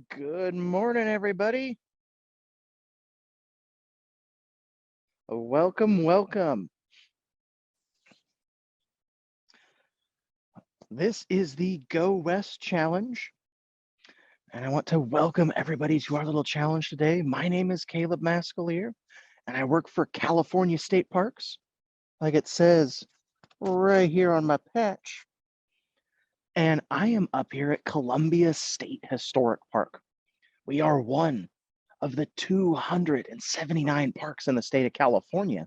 Good morning, everybody. Welcome, welcome. This is the Go West Challenge, and I want to welcome everybody to our little challenge today. My name is Caleb Mascalier, and I work for California State Parks, like it says right here on my patch. And I am up here at Columbia State Historic Park. We are one of the 279 parks in the state of California,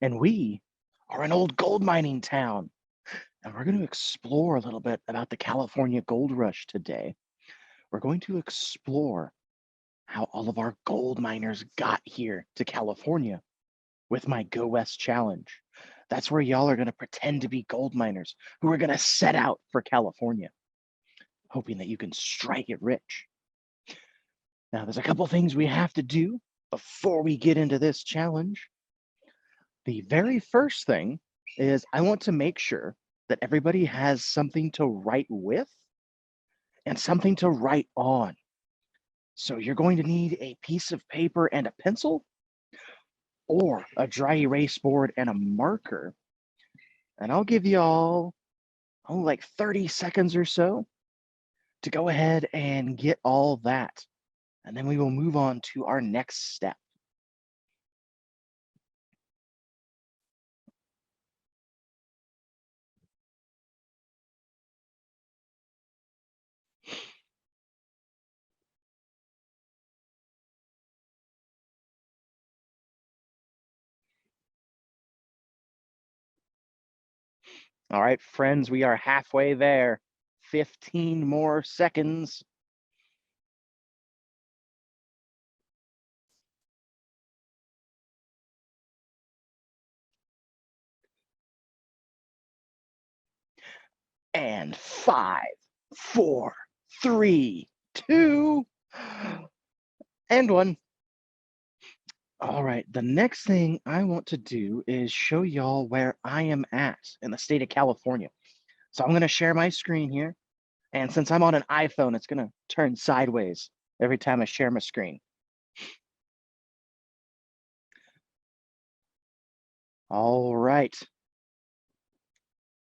and we are an old gold mining town. And we're going to explore a little bit about the California Gold Rush today. We're going to explore how all of our gold miners got here to California with my Go West challenge. That's where y'all are going to pretend to be gold miners who are going to set out for California, hoping that you can strike it rich. Now, there's a couple things we have to do before we get into this challenge. The very first thing is I want to make sure that everybody has something to write with and something to write on. So you're going to need a piece of paper and a pencil, or a dry erase board and a marker. And I'll give you all like 30 seconds or so to go ahead and get all that. And then we will move on to our next step. All right, friends, we are halfway there. 15 more seconds. And 5, 4, 3, 2, and 1. All right, the next thing I want to do is show y'all where I am at in the state of California. So I'm going to share my screen here. And since I'm on an iPhone, it's going to turn sideways every time I share my screen. All right.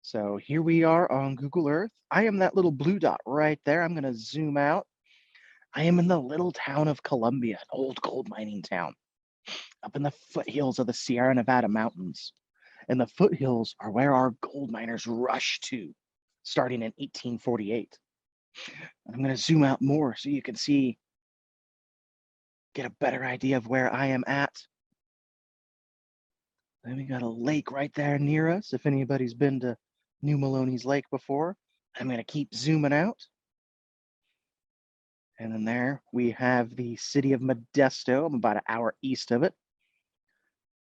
So here we are on Google Earth. I am that little blue dot right there. I'm going to zoom out. I am in the little town of Columbia, an old gold mining town, up in the foothills of the Sierra Nevada mountains. And the foothills are where our gold miners rushed to, starting in 1848. And I'm going to zoom out more so you can see, get a better idea of where I am at. Then we got a lake right there near us. If anybody's been to New Maloney's Lake before, I'm going to keep zooming out. And then there we have the city of Modesto. I'm about an hour east of it.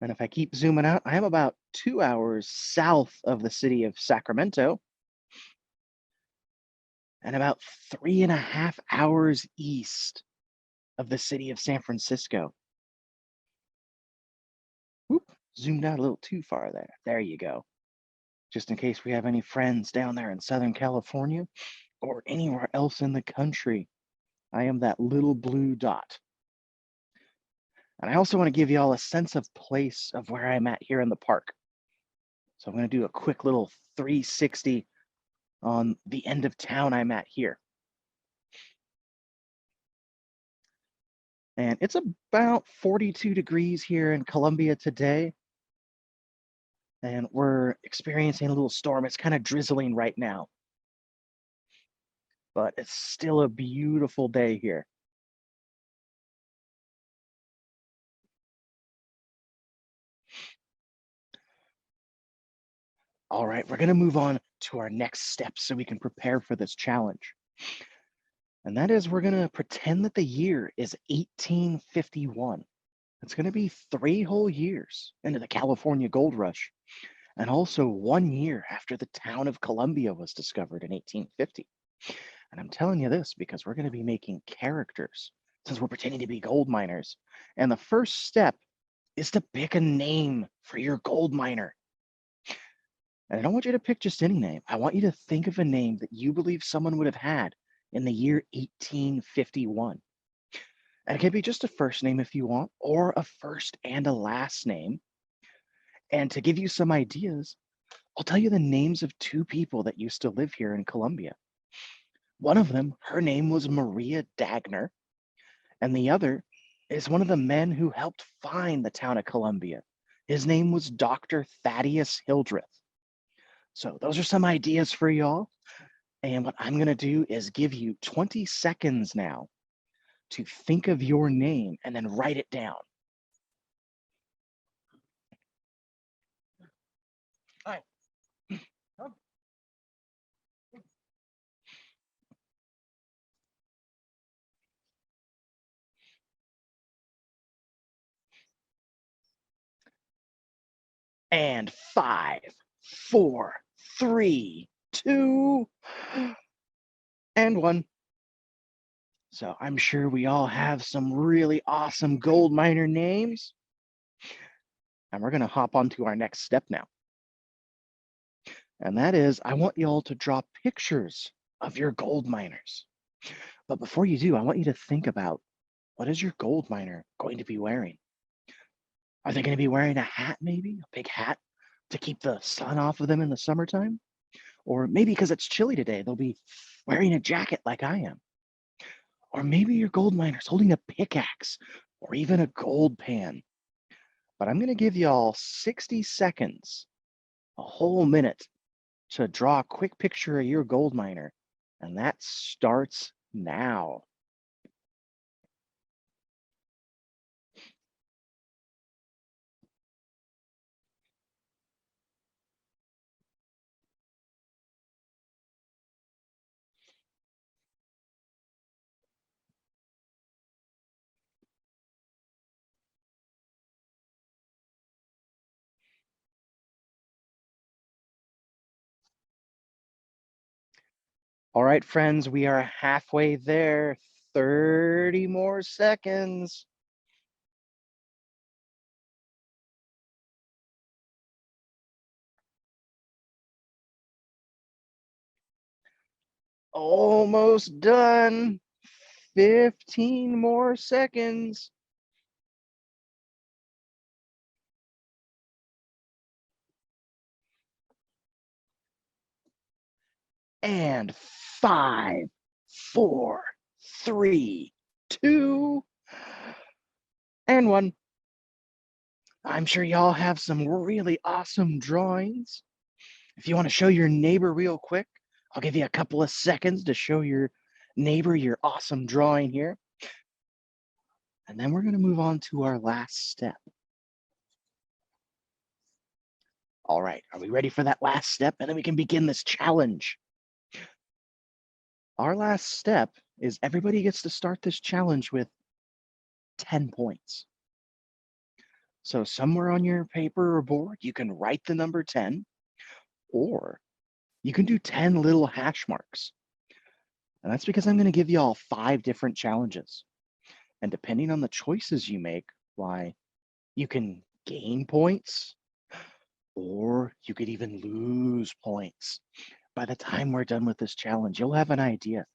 And if I keep zooming out, I am about 2 hours south of the city of Sacramento and about 3.5 hours east of the city of San Francisco. Whoop, zoomed out a little too far there. There you go. Just in case we have any friends down there in Southern California or anywhere else in the country, I am that little blue dot. And I also want to give you all a sense of place of where I'm at here in the park. So I'm going to do a quick little 360 on the end of town I'm at here. And it's about 42 degrees here in Columbia today. And we're experiencing a little storm. It's kind of drizzling right now, but it's still a beautiful day here. All right, we're going to move on to our next step so we can prepare for this challenge. And that is we're going to pretend that the year is 1851. It's going to be 3 whole years into the California Gold Rush, and also 1 year after the town of Columbia was discovered in 1850. And I'm telling you this because we're going to be making characters since we're pretending to be gold miners. And the first step is to pick a name for your gold miner. And I don't want you to pick just any name. I want you to think of a name that you believe someone would have had in the year 1851. And it can be just a first name if you want, or a first and a last name. And to give you some ideas, I'll tell you the names of two people that used to live here in Columbia. One of them, her name was Maria Dagner, and the other is one of the men who helped find the town of Columbia. His name was Dr. Thaddeus Hildreth. So those are some ideas for y'all. And what I'm going to do is give you 20 seconds now to think of your name and then write it down. All right. And 5, 4, 3, 2, and 1. So I'm sure we all have some really awesome gold miner names. And we're going to hop on to our next step now. And that is, I want you all to draw pictures of your gold miners. But before you do, I want you to think about, what is your gold miner going to be wearing? Are they going to be wearing a hat, maybe? A big hat to keep the sun off of them in the summertime? Or maybe because it's chilly today, they'll be wearing a jacket like I am. Or maybe your gold miner's holding a pickaxe or even a gold pan. But I'm going to give you all 60 seconds, a whole minute, to draw a quick picture of your gold miner. And that starts now. All right, friends, we are halfway there. 30 more seconds. Almost done. 15 more seconds. And 5, 4, 3, 2, and 1. I'm sure y'all have some really awesome drawings. If you want to show your neighbor real quick, I'll give you a couple of seconds to show your neighbor your awesome drawing here. And then we're going to move on to our last step. All right, are we ready for that last step? And then we can begin this challenge. Our last step is everybody gets to start this challenge with 10 points. So somewhere on your paper or board, you can write the number 10, or you can do 10 little hash marks. And that's because I'm going to give you all 5 different challenges. And depending on the choices you make, why, you can gain points, or you could even lose points. By the time we're done with this challenge, you'll have an idea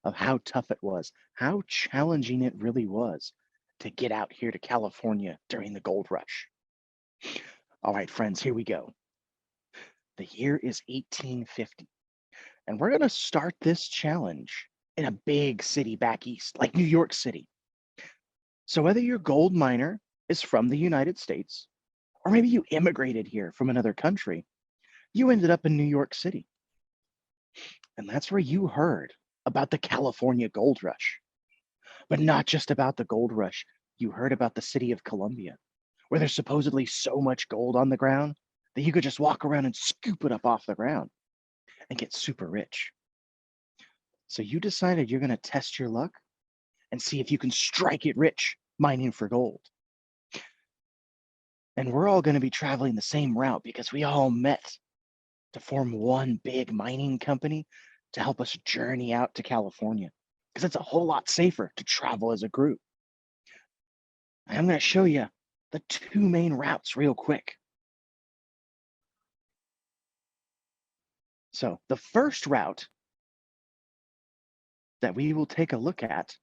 of how tough it was, how challenging it really was to get out here to California during the gold rush. All right, friends, here we go. The year is 1850, and we're going to start this challenge in a big city back east, like New York City. So whether your gold miner is from the United States, or maybe you immigrated here from another country, you ended up in New York City. And that's where you heard about the California gold rush. But not just about the gold rush, you heard about the city of Columbia, where there's supposedly so much gold on the ground that you could just walk around and scoop it up off the ground and get super rich. So you decided you're going to test your luck and see if you can strike it rich mining for gold. And we're all going to be traveling the same route because we all met to form one big mining company to help us journey out to California, because it's a whole lot safer to travel as a group. I'm going to show you the 2 main routes real quick. So the first route that we will take a look at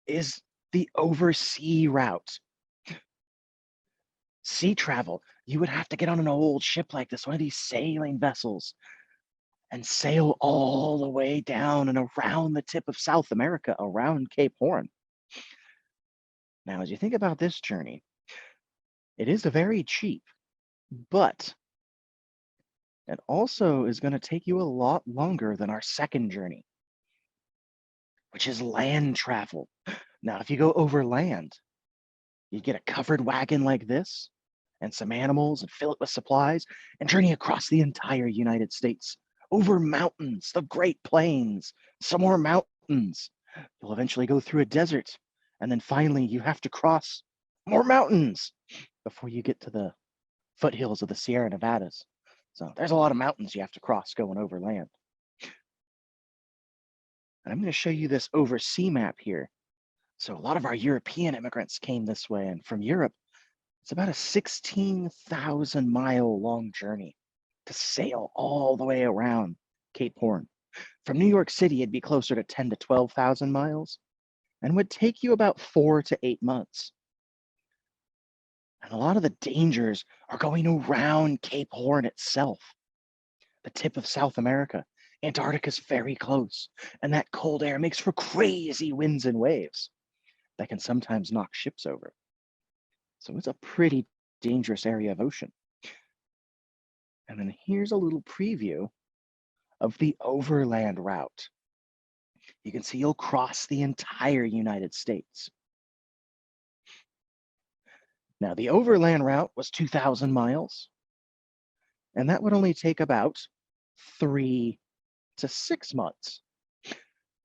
is the oversea route. Sea travel, you would have to get on an old ship like this, one of these sailing vessels, and sail all the way down and around the tip of South America, around Cape Horn. Now, as you think about this journey, it is very cheap, but it also is going to take you a lot longer than our second journey, which is land travel. Now, if you go overland, you get a covered wagon like this and some animals and fill it with supplies and journey across the entire United States, over mountains, the Great Plains, some more mountains. You'll eventually go through a desert, and then finally you have to cross more mountains before you get to the foothills of the Sierra Nevadas. So there's a lot of mountains you have to cross going overland. And I'm going to show you this oversea map here. So a lot of our European immigrants came this way, and from Europe, it's about a 16,000-mile long journey to sail all the way around Cape Horn. From New York City, it'd be closer to 10 to 12,000 miles and would take you about 4 to 8 months. And a lot of the dangers are going around Cape Horn itself, the tip of South America. Antarctica's very close, and that cold air makes for crazy winds and waves that can sometimes knock ships over. So it's a pretty dangerous area of ocean. And then here's a little preview of the overland route. You can see you'll cross the entire United States. Now, the overland route was 2,000 miles, and that would only take about 3 to 6 months.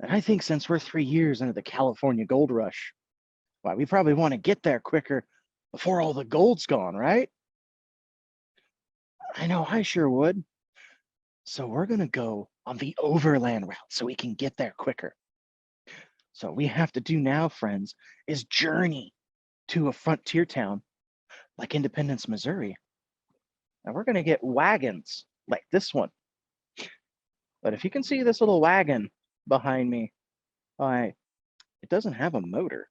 And I think since we're 3 years into the California gold rush, why, we probably want to get there quicker before all the gold's gone, right? I know I sure would. So we're going to go on the overland route so we can get there quicker. So what we have to do now, friends, is journey to a frontier town like Independence, Missouri. And we're going to get wagons like this one. But if you can see this little wagon behind me, it doesn't have a motor.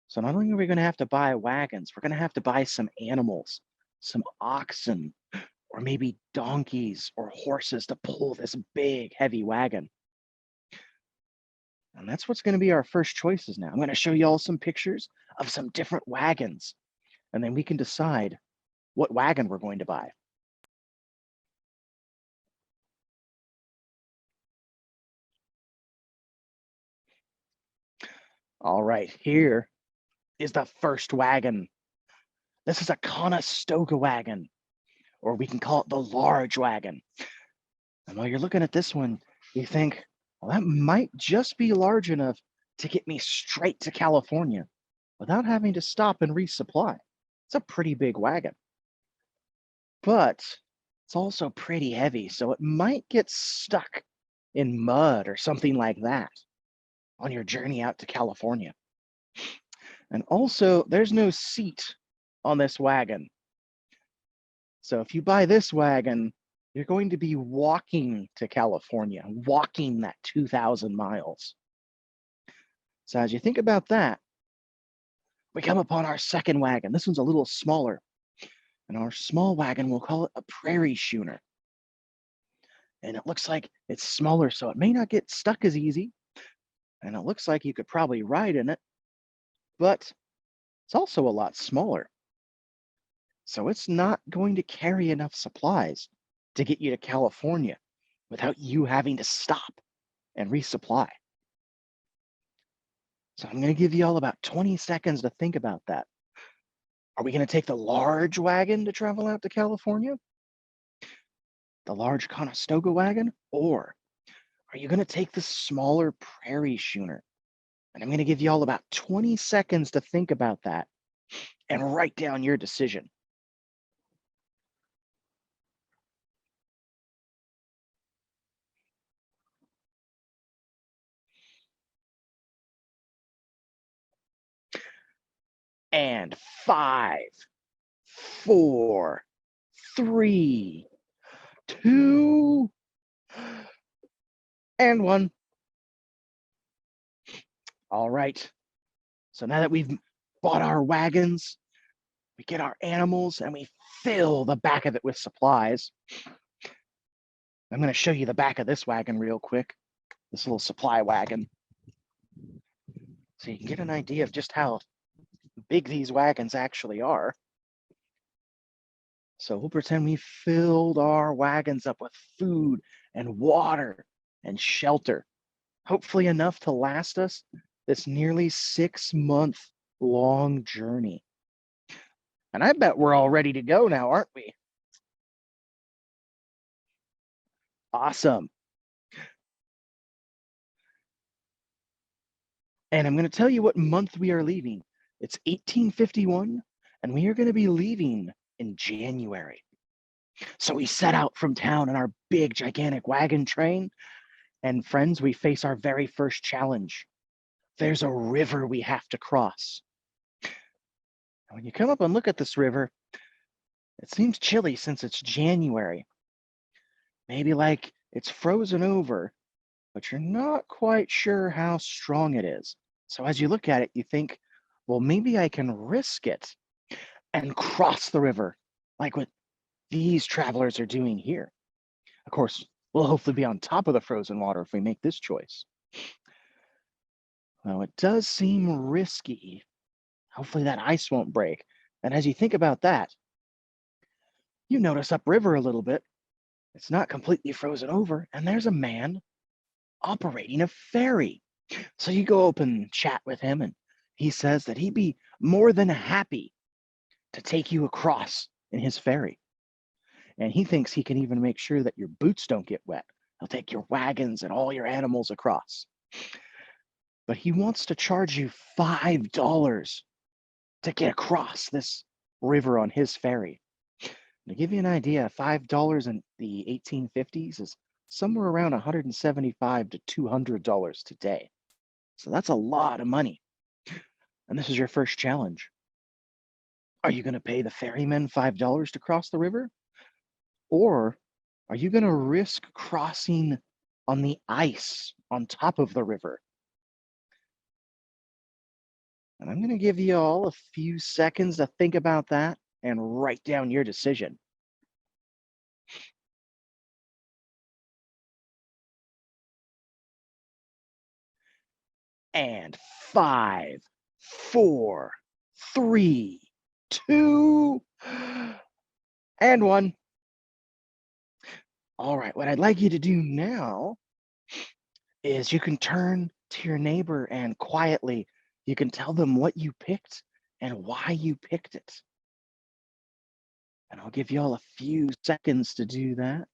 So not only are we going to have to buy wagons, we're going to have to buy some animals, some oxen, or maybe donkeys or horses to pull this big, heavy wagon. And that's what's going to be our first choices now. I'm going to show you all some pictures of some different wagons, and then we can decide what wagon we're going to buy. All right, here is the first wagon. This is a Conestoga wagon, or we can call it the large wagon. And while you're looking at this one, you think, well, that might just be large enough to get me straight to California without having to stop and resupply. It's a pretty big wagon. But it's also pretty heavy, so it might get stuck in mud or something like that on your journey out to California. And also, there's no seat on this wagon. So if you buy this wagon, you're going to be walking to California, walking that 2,000 miles. So as you think about that, we come upon our second wagon. This one's a little smaller. And our small wagon, we'll call it a prairie schooner. And it looks like it's smaller, so it may not get stuck as easy. And it looks like you could probably ride in it, but it's also a lot smaller. So it's not going to carry enough supplies to get you to California without you having to stop and resupply. So I'm going to give you all about 20 seconds to think about that. Are we going to take the large wagon to travel out to California? The large Conestoga wagon? Or are you going to take the smaller prairie schooner? And I'm going to give you all about 20 seconds to think about that and write down your decision. And 5, 4, 3, 2, And one. All right. So now that we've bought our wagons, we get our animals and we fill the back of it with supplies. I'm going to show you the back of this wagon real quick, this little supply wagon, so you can get an idea of just how big these wagons actually are. So we'll pretend we filled our wagons up with food and water and shelter, hopefully enough to last us this nearly 6-month long journey. And I bet we're all ready to go now, aren't we? Awesome. And I'm going to tell you what month we are leaving. It's 1851, and we are going to be leaving in January. So we set out from town in our big, gigantic wagon train. And friends, we face our very first challenge. There's a river we have to cross. And when you come up and look at this river, it seems chilly since it's January. Maybe like it's frozen over, but you're not quite sure how strong it is. So as you look at it, you think, well, maybe I can risk it and cross the river like what these travelers are doing here. Of course, we'll hopefully be on top of the frozen water if we make this choice. Well, it does seem risky. Hopefully that ice won't break. And as you think about that, you notice upriver a little bit. It's not completely frozen over, and there's a man operating a ferry. So you go up and chat with him, and he says that he'd be more than happy to take you across in his ferry. And he thinks he can even make sure that your boots don't get wet. He'll take your wagons and all your animals across. But he wants to charge you $5 to get across this river on his ferry. To give you an idea, $5 in the 1850s is somewhere around $175 to $200 today. So that's a lot of money. And this is your first challenge. Are you going to pay the ferryman $5 to cross the river? Or are you going to risk crossing on the ice on top of the river? And I'm going to give you all a few seconds to think about that and write down your decision. And 5, 4, 3, 2, and 1. All right, what I'd like you to do now is you can turn to your neighbor and quietly, you can tell them what you picked and why you picked it. And I'll give you all a few seconds to do that.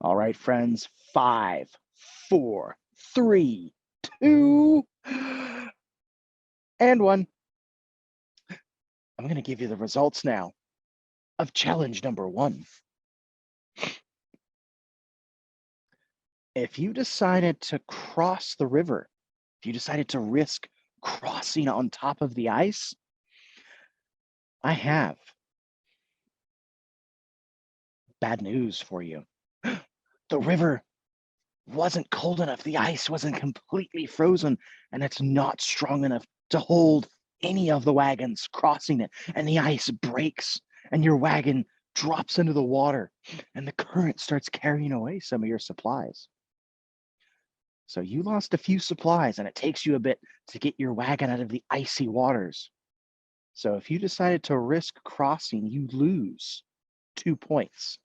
All right, friends, 5, 4, 3, 2, and 1. I'm going to give you the results now of challenge number 1. If you decided to cross the river, if you decided to risk crossing on top of the ice, I have bad news for you. The river wasn't cold enough. The ice wasn't completely frozen, and it's not strong enough to hold any of the wagons crossing it. And the ice breaks, and your wagon drops into the water, and the current starts carrying away some of your supplies. So you lost a few supplies, and it takes you a bit to get your wagon out of the icy waters. So if you decided to risk crossing, you lose 2 points.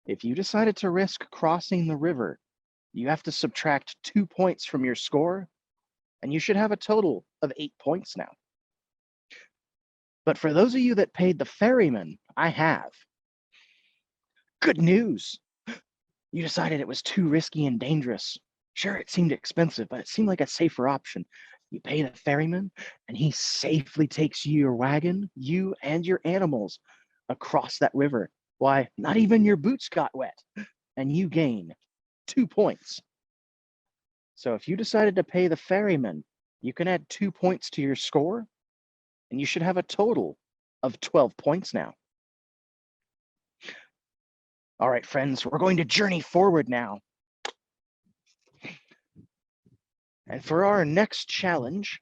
If you decided to risk crossing the river, you have to subtract 2 points from your score, and you should have a total of 8 points now. But for those of you that paid the ferryman, I have good news. You decided it was too risky and dangerous. Sure, it seemed expensive, but it seemed like a safer option. You pay the ferryman, and he safely takes your wagon, you and your animals, across that river. Why, not even your boots got wet. and you gain 2 points. So if you decided to pay the ferryman, you can add 2 points to your score, and you should have a total of 12 points now. All right, friends, we're going to journey forward now. And for our next challenge,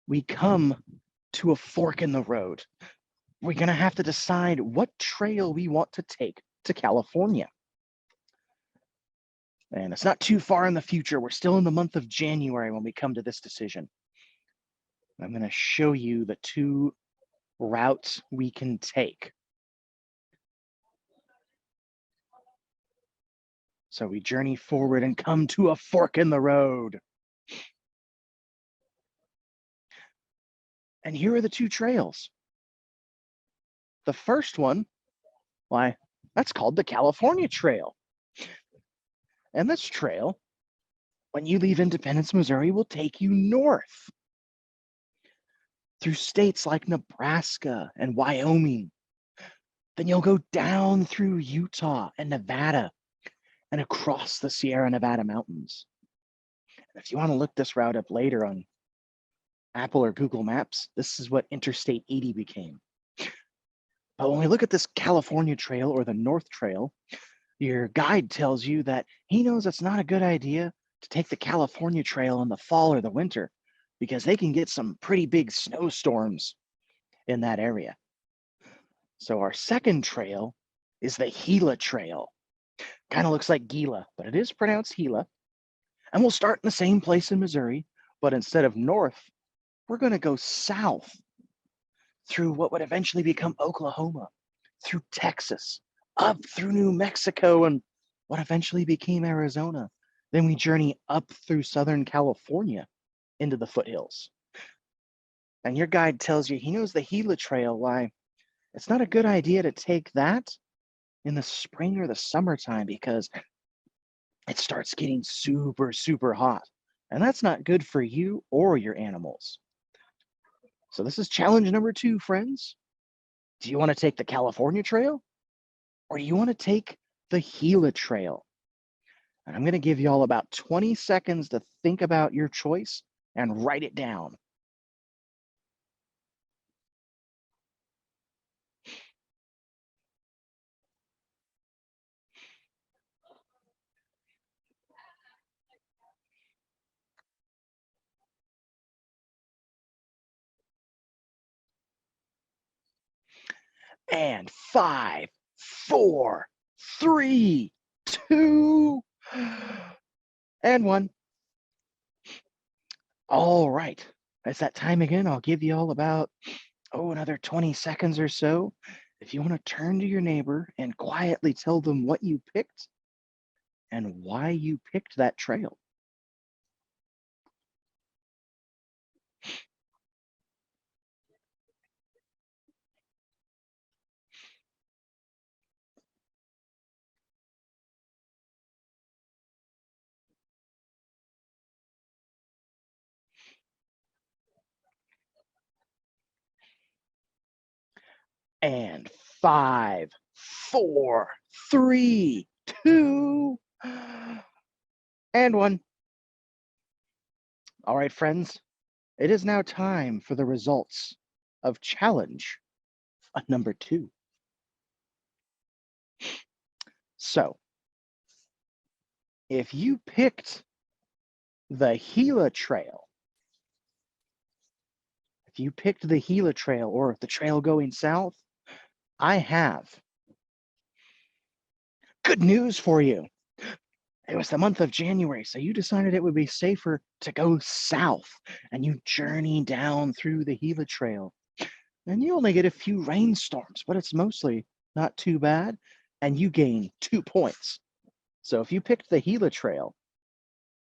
we come to a fork in the road. We're going to have to decide what trail we want to take to California. And it's not too far in the future. We're still in the month of January when we come to this decision. I'm going to show you the 2 routes we can take. So we journey forward and come to a fork in the road. And here are the 2 trails. The first one, why, that's called the California Trail. And this trail, when you leave Independence, Missouri, will take you north through states like Nebraska and Wyoming. Then you'll go down through Utah and Nevada and across the Sierra Nevada mountains. And if you want to look this route up later on Apple or Google Maps, this is what Interstate 80 became. But when we look at this California Trail or the North Trail, your guide tells you that he knows it's not a good idea to take the California Trail in the fall or the winter because they can get some pretty big snowstorms in that area. So our second trail is the Gila Trail. Kind of looks like Gila, but it is pronounced Gila. And we'll start in the same place in Missouri, but instead of north, we're going to go south through what would eventually become Oklahoma, through Texas, up through New Mexico, and what eventually became Arizona. Then we journey up through Southern California into the foothills. And your guide tells you he knows the Gila Trail, why it's not a good idea to take that in the spring or the summertime because it starts getting super, super hot. And that's not good for you or your animals. So this is challenge number 2, friends. Do you want to take the California Trail or do you want to take the Gila Trail? And I'm going to give you all about 20 seconds to think about your choice and write it down. And 5, 4, 3, 2, and 1. All right. It's that time again. I'll give you all about, another 20 seconds or so. If you want to turn to your neighbor and quietly tell them what you picked and why you picked that trail. And 5, 4, 3, 2, and 1. All right, friends, it is now time for the results of challenge number 2. So, if you picked the Gila Trail, or the trail going south, I have good news for you. It was the month of January, so you decided it would be safer to go south, and you journey down through the Gila Trail. And you only get a few rainstorms, but it's mostly not too bad, and you gain 2 points. So if you picked the Gila Trail,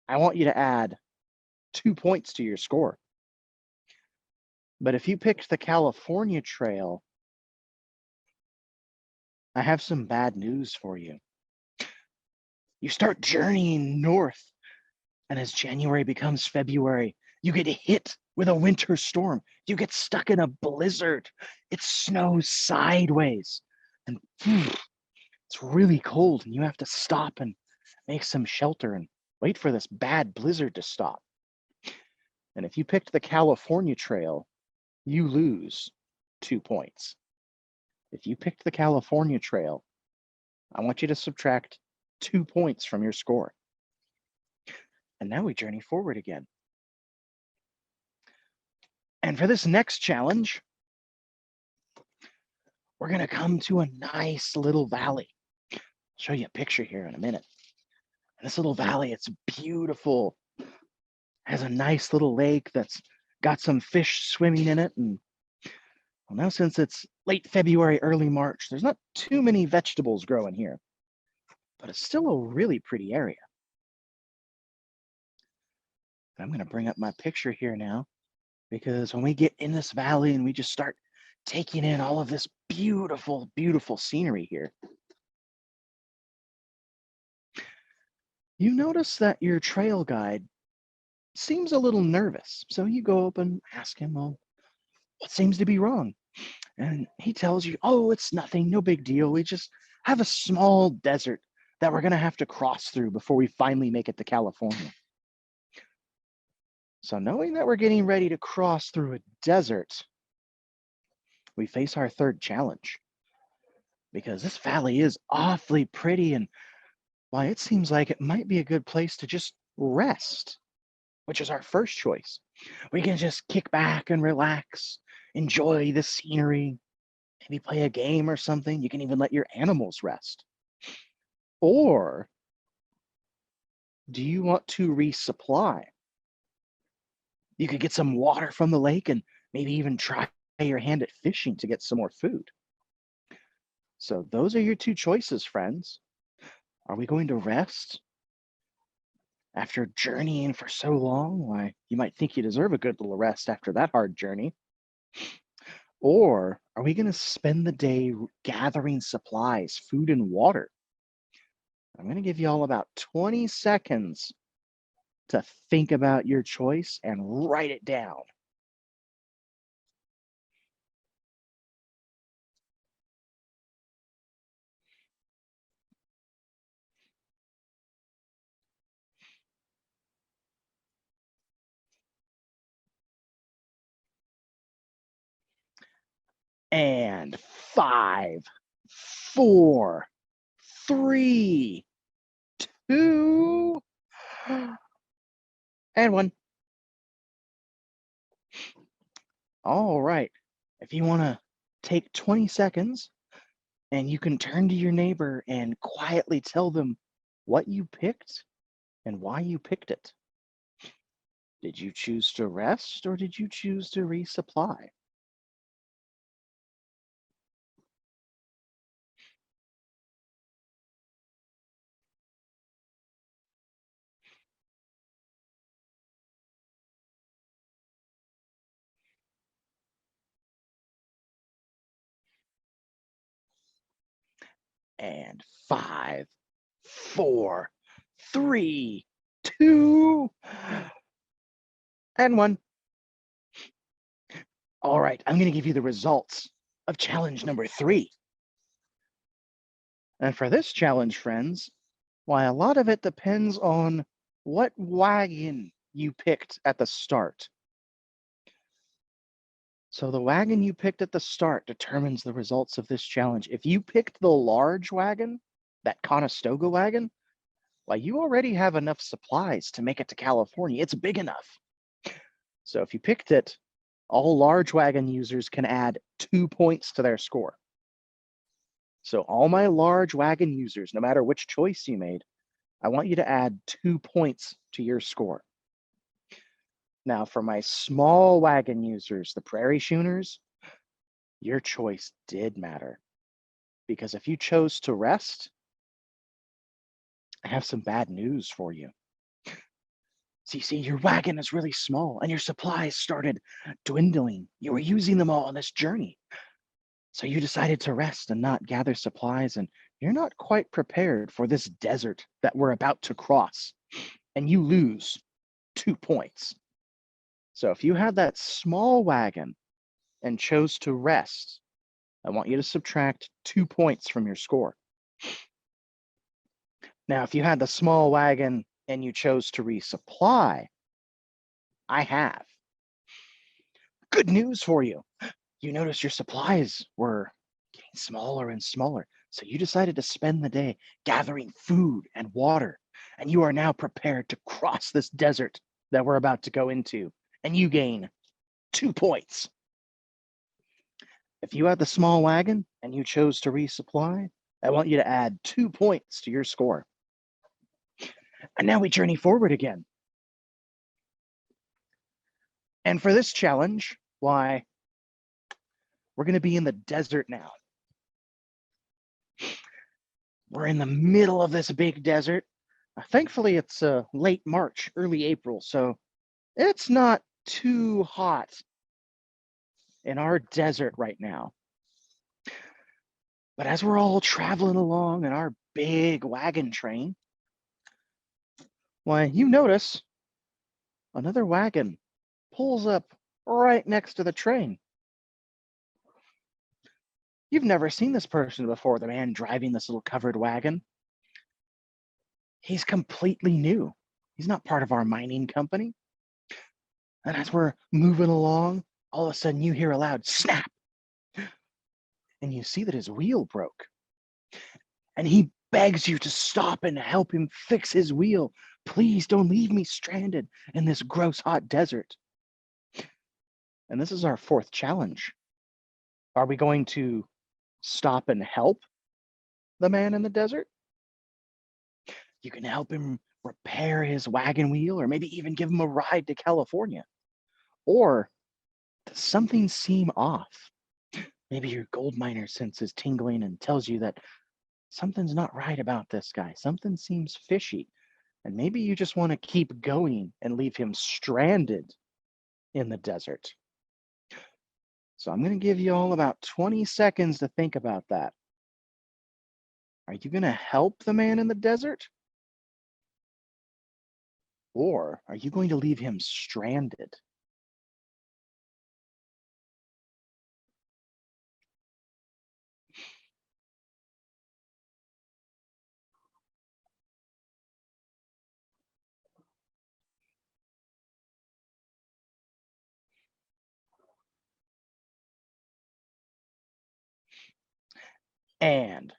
I want you to add 2 points to your score. But if you picked the California Trail, I have some bad news for you. You start journeying north, and as January becomes February, you get hit with a winter storm. You get stuck in a blizzard. It snows sideways. And It's really cold and you have to stop and make some shelter and wait for this bad blizzard to stop. And if you picked the California Trail, you lose 2 points. If you picked the California Trail, I want you to subtract 2 points from your score. And now we journey forward again. And for this next challenge, we're going to come to a nice little valley. I'll show you a picture here in a minute. And this little valley, it's beautiful. Has a nice little lake that's got some fish swimming in it. And well, now since it's late February, early March, there's not too many vegetables growing here, but it's still a really pretty area. I'm going to bring up my picture here now, because when we get in this valley and we just start taking in all of this beautiful, beautiful scenery here, you notice that your trail guide seems a little nervous. So you go up and ask him, well, what seems to be wrong? And he tells you, oh, it's nothing, no big deal. We just have a small desert that we're going to have to cross through before we finally make it to California. So knowing that we're getting ready to cross through a desert, we face our third challenge, because this valley is awfully pretty and why it seems like it might be a good place to just rest, which is our first choice. We can just kick back and relax, enjoy the scenery, maybe play a game or something. You can even let your animals rest. Or do you want to resupply? You could get some water from the lake and maybe even try your hand at fishing to get some more food. So those are your two choices, friends. Are we going to rest after journeying for so long? Why, you might think you deserve a good little rest after that hard journey. Or are we going to spend the day gathering supplies, food and water? I'm going to give you all about 20 seconds to think about your choice and write it down. And 5, 4, 3, 2, and 1. All right. If you want to take 20 seconds and you can turn to your neighbor and quietly tell them what you picked and why you picked it. Did you choose to rest or did you choose to resupply? And 5, 4, 3, 2, and 1. All right, I'm going to give you the results of challenge number 3. And for this challenge, friends, why a lot of it depends on what wagon you picked at the start. So the wagon you picked at the start determines the results of this challenge. If you picked the large wagon, that Conestoga wagon, well, you already have enough supplies to make it to California. It's big enough. So if you picked it, all large wagon users can add 2 points to their score. So all my large wagon users, no matter which choice you made, I want you to add 2 points to your score. Now, for my small wagon users, the prairie schooners, your choice did matter. Because if you chose to rest, I have some bad news for you. See, your wagon is really small and your supplies started dwindling. You were using them all on this journey. So you decided to rest and not gather supplies, and you're not quite prepared for this desert that we're about to cross, and you lose 2 points. So if you had that small wagon and chose to rest, I want you to subtract 2 points from your score. Now, if you had the small wagon and you chose to resupply, I have good news for you. You noticed your supplies were getting smaller and smaller. So you decided to spend the day gathering food and water. And you are now prepared to cross this desert that we're about to go into. And you gain 2 points. If you had the small wagon and you chose to resupply, I want you to add 2 points to your score. And now we journey forward again. And for this challenge, why, we're going to be in the desert now. We're in the middle of this big desert. Thankfully, it's late March, early April, so it's not too hot in our desert right now. But as we're all traveling along in our big wagon train, why, you notice another wagon pulls up right next to the train. You've never seen this person before, the man driving this little covered wagon. He's completely new. He's not part of our mining company. And as we're moving along, all of a sudden you hear a loud snap. And you see that his wheel broke. And he begs you to stop and help him fix his wheel. Please don't leave me stranded in this gross hot desert. And this is our fourth challenge. Are we going to stop and help the man in the desert? You can help him repair his wagon wheel or maybe even give him a ride to California. Or does something seem off? Maybe your gold miner sense is tingling and tells you that something's not right about this guy. Something seems fishy. And maybe you just want to keep going and leave him stranded in the desert. So I'm going to give you all about 20 seconds to think about that. Are you going to help the man in the desert? Or are you going to leave him stranded? And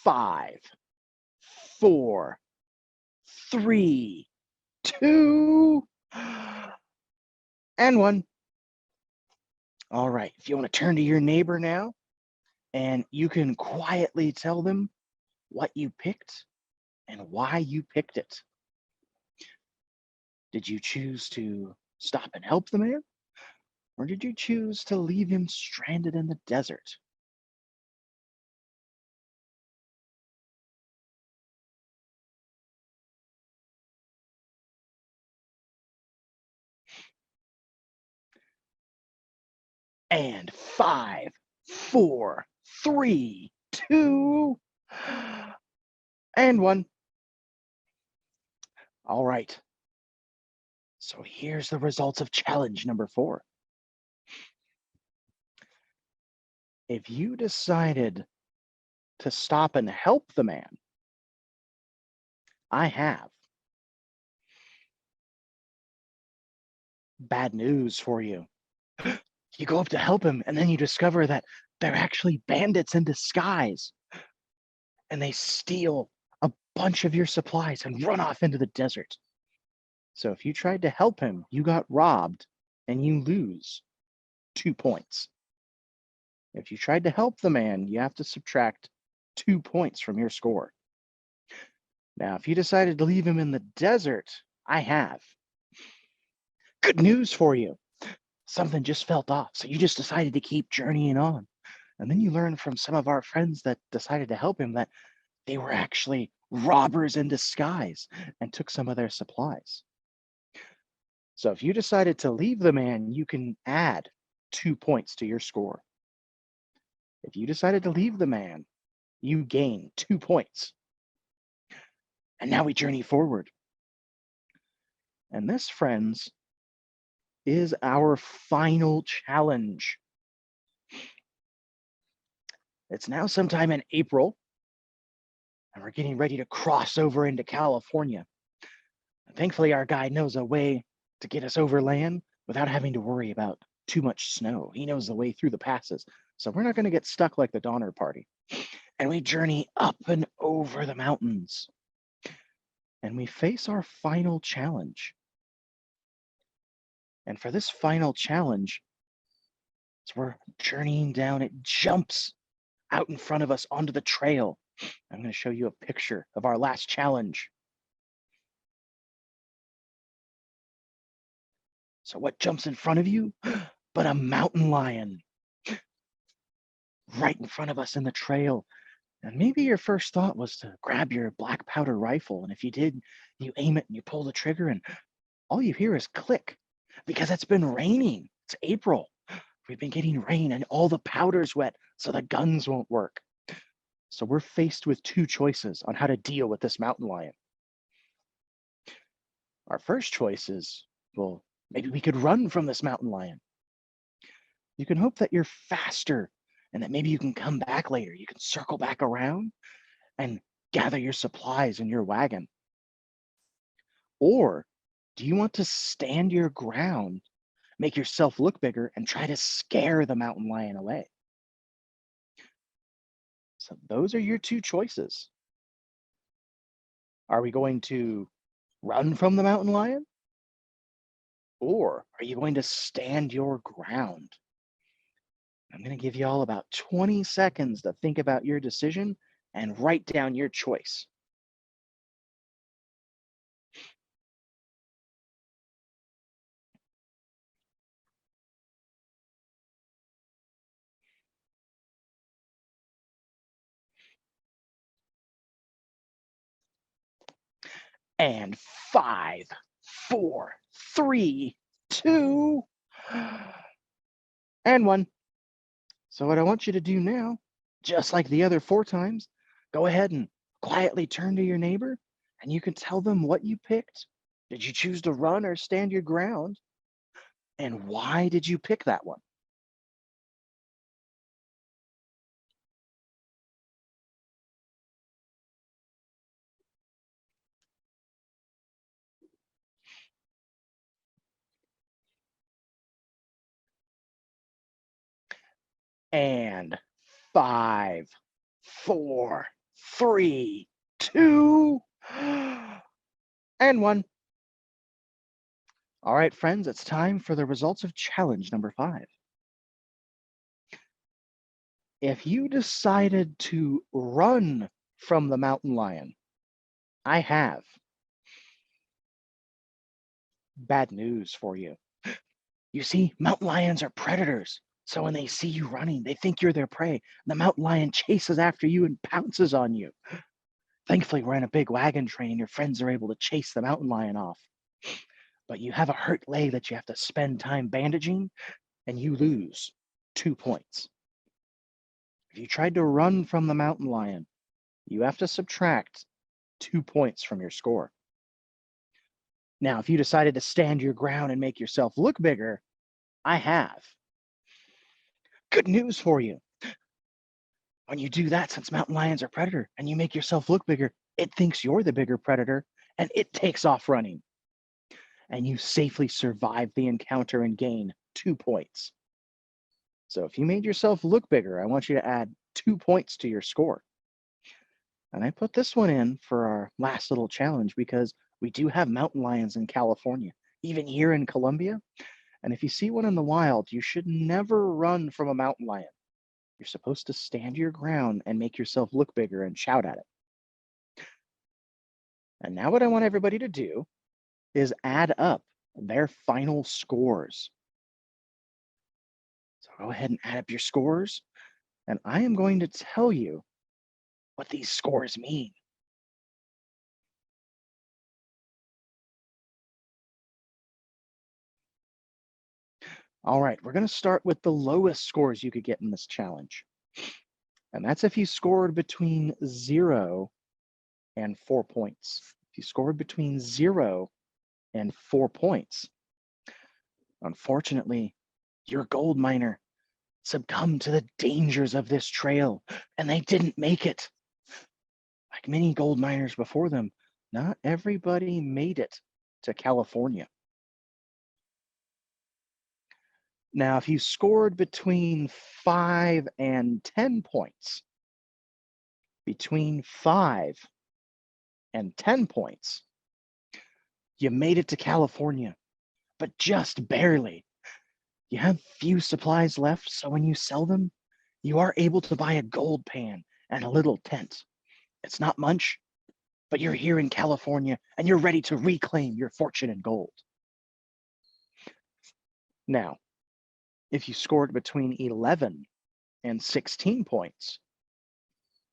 5, 4, 3, 2, and 1. All right, if you want to turn to your neighbor now, and you can quietly tell them what you picked and why you picked it. Did you choose to stop and help the man? Or did you choose to leave him stranded in the desert? And 5, 4, 3, 2, and 1. All right. So here's the results of challenge number 4. If you decided to stop and help the man, I have bad news for you. You go up to help him, and then you discover that they're actually bandits in disguise. And they steal a bunch of your supplies and run off into the desert. So if you tried to help him, you got robbed and you lose 2 points. If you tried to help the man, you have to subtract 2 points from your score. Now, if you decided to leave him in the desert, I have good news for you. Something just felt off, so you just decided to keep journeying on. And then you learn from some of our friends that decided to help him that they were actually robbers in disguise and took some of their supplies. So if you decided to leave the man, you can add 2 points to your score. If you decided to leave the man, you gain 2 points. And now we journey forward. And this, friends, is our final challenge. It's now sometime in April, and we're getting ready to cross over into California. Thankfully, our guide knows a way to get us overland without having to worry about too much snow. He knows the way through the passes, so we're not going to get stuck like the Donner Party. And we journey up and over the mountains, and we face our final challenge. And for this final challenge, as we're journeying down, it jumps out in front of us onto the trail. I'm going to show you a picture of our last challenge. So what jumps in front of you? But a mountain lion right in front of us in the trail. And maybe your first thought was to grab your black powder rifle. And if you did, you aim it and you pull the trigger, and all you hear is click because it's been raining. It's April. We've been getting rain and all the powder's wet, so the guns won't work. So we're faced with two choices on how to deal with this mountain lion. Our first choice is, well, maybe we could run from this mountain lion. You can hope that you're faster and that maybe you can come back later. You can circle back around and gather your supplies in your wagon. Or do you want to stand your ground, make yourself look bigger, and try to scare the mountain lion away? So those are your two choices. Are we going to run from the mountain lion? Or are you going to stand your ground? I'm going to give you all about 20 seconds to think about your decision and write down your choice. And 5, 4, 3, 2, and 1. So what I want you to do now, just like the other 4 times, go ahead and quietly turn to your neighbor and you can tell them what you picked. Did you choose to run or stand your ground? And why did you pick that one? And 5, 4, 3, 2, and 1. All right, friends, it's time for the results of challenge number 5. If you decided to run from the mountain lion, I have bad news for you. You see, mountain lions are predators. So when they see you running, they think you're their prey. The mountain lion chases after you and pounces on you. Thankfully, we're in a big wagon train and your friends are able to chase the mountain lion off. But you have a hurt leg that you have to spend time bandaging, and you lose 2 points. If you tried to run from the mountain lion, you have to subtract 2 points from your score. Now, if you decided to stand your ground and make yourself look bigger, I have good news for you. When you do that, since mountain lions are predator and you make yourself look bigger, it thinks you're the bigger predator and it takes off running. And you safely survive the encounter and gain 2 points. So if you made yourself look bigger, I want you to add 2 points to your score. And I put this one in for our last little challenge because we do have mountain lions in California, even here in Colombia. And if you see one in the wild, you should never run from a mountain lion. You're supposed to stand your ground and make yourself look bigger and shout at it. And now what I want everybody to do is add up their final scores. So go ahead and add up your scores, and I am going to tell you what these scores mean. All right, we're going to start with the lowest scores you could get in this challenge. And that's if you scored between 0 and 4 points. If you scored between 0 and 4 points, unfortunately, your gold miner succumbed to the dangers of this trail and they didn't make it. like many gold miners before them, not everybody made it to California. Now, if you scored between 5 and 10 points, between 5 and 10 points, you made it to California, but just barely. You have few supplies left, so when you sell them, you are able to buy a gold pan and a little tent. It's not much, but you're here in California and you're ready to reclaim your fortune in gold. Now, if you scored between 11 and 16 points,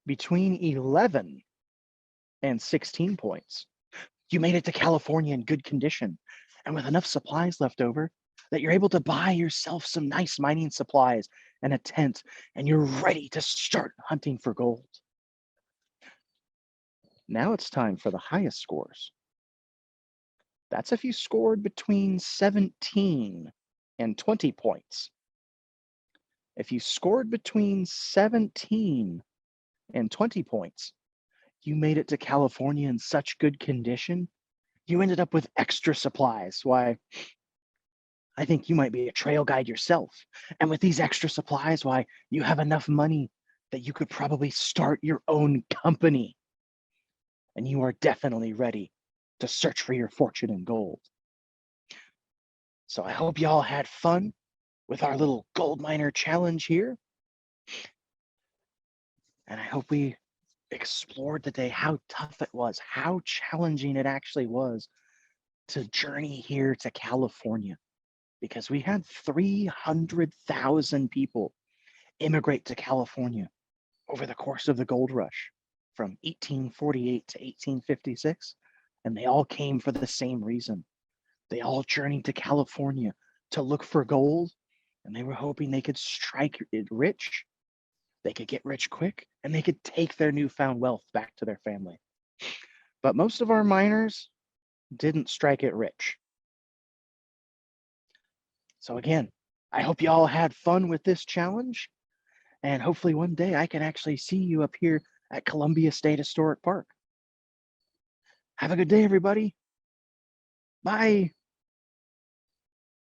between 11 and 16 points, you made it to California in good condition and with enough supplies left over that you're able to buy yourself some nice mining supplies and a tent, and you're ready to start hunting for gold. Now it's time for the highest scores. That's if you scored between 17 and 20 points. If you scored between 17 and 20 points, you made it to California in such good condition, you ended up with extra supplies. Why, I think you might be a trail guide yourself. And with these extra supplies, why, you have enough money that you could probably start your own company. And you are definitely ready to search for your fortune in gold. So I hope y'all had fun with our little gold miner challenge here. And I hope we explored today how tough it was, how challenging it actually was to journey here to California, because we had 300,000 people immigrate to California over the course of the gold rush from 1848 to 1856, and they all came for the same reason. They all journeyed to California to look for gold, and they were hoping they could strike it rich, they could get rich quick, and they could take their newfound wealth back to their family. But most of our miners didn't strike it rich. So again, I hope you all had fun with this challenge, and hopefully one day I can actually see you up here at Columbia State Historic Park. Have a good day, everybody. Bye.